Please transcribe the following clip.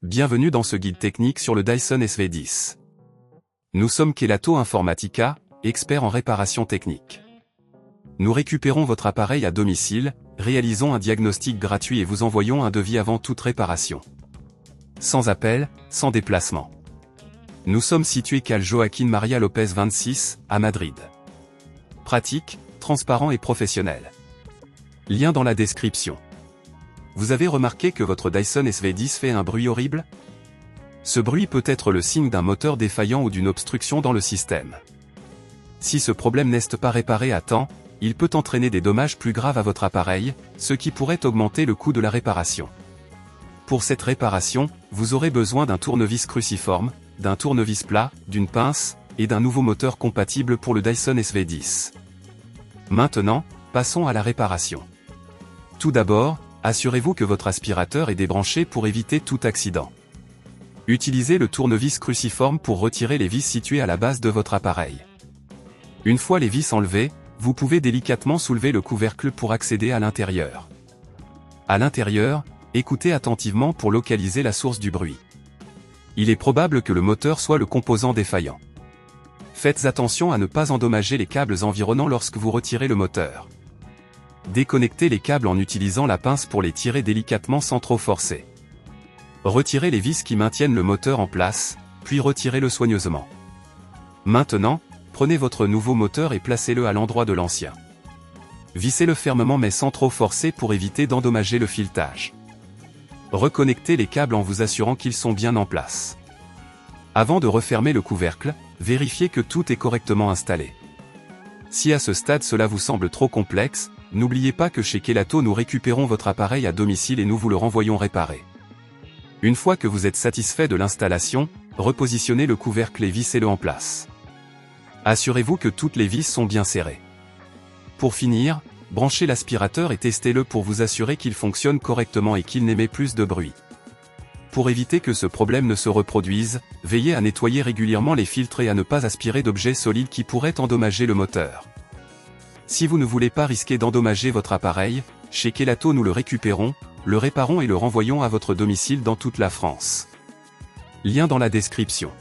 Bienvenue dans ce guide technique sur le Dyson SV10. Nous sommes Kelatos Informática, experts en réparation technique. Nous récupérons votre appareil à domicile, réalisons un diagnostic gratuit et vous envoyons un devis avant toute réparation. Sans appel, sans déplacement. Nous sommes situés calle Joaquín María López 26, à Madrid. Pratique, transparent et professionnel. Lien dans la description. Vous avez remarqué que votre Dyson SV10 fait un bruit horrible? Ce bruit peut être le signe d'un moteur défaillant ou d'une obstruction dans le système. Si ce problème n'est pas réparé à temps, il peut entraîner des dommages plus graves à votre appareil, ce qui pourrait augmenter le coût de la réparation. Pour cette réparation, vous aurez besoin d'un tournevis cruciforme, d'un tournevis plat, d'une pince, et d'un nouveau moteur compatible pour le Dyson SV10. Maintenant, passons à la réparation. Tout d'abord, assurez-vous que votre aspirateur est débranché pour éviter tout accident. Utilisez le tournevis cruciforme pour retirer les vis situées à la base de votre appareil. Une fois les vis enlevées, vous pouvez délicatement soulever le couvercle pour accéder à l'intérieur. À l'intérieur, écoutez attentivement pour localiser la source du bruit. Il est probable que le moteur soit le composant défaillant. Faites attention à ne pas endommager les câbles environnants lorsque vous retirez le moteur. Déconnectez les câbles en utilisant la pince pour les tirer délicatement sans trop forcer. Retirez les vis qui maintiennent le moteur en place, puis retirez-le soigneusement. Maintenant, prenez votre nouveau moteur et placez-le à l'endroit de l'ancien. Vissez-le fermement mais sans trop forcer pour éviter d'endommager le filetage. Reconnectez les câbles en vous assurant qu'ils sont bien en place. Avant de refermer le couvercle, vérifiez que tout est correctement installé. Si à ce stade cela vous semble trop complexe, n'oubliez pas que chez Kelatos nous récupérons votre appareil à domicile et nous vous le renvoyons réparé. Une fois que vous êtes satisfait de l'installation, repositionnez le couvercle et vissez-le en place. Assurez-vous que toutes les vis sont bien serrées. Pour finir, branchez l'aspirateur et testez-le pour vous assurer qu'il fonctionne correctement et qu'il n'émet plus de bruit. Pour éviter que ce problème ne se reproduise, veillez à nettoyer régulièrement les filtres et à ne pas aspirer d'objets solides qui pourraient endommager le moteur. Si vous ne voulez pas risquer d'endommager votre appareil, chez Kelatos nous le récupérons, le réparons et le renvoyons à votre domicile dans toute la France. Lien dans la description.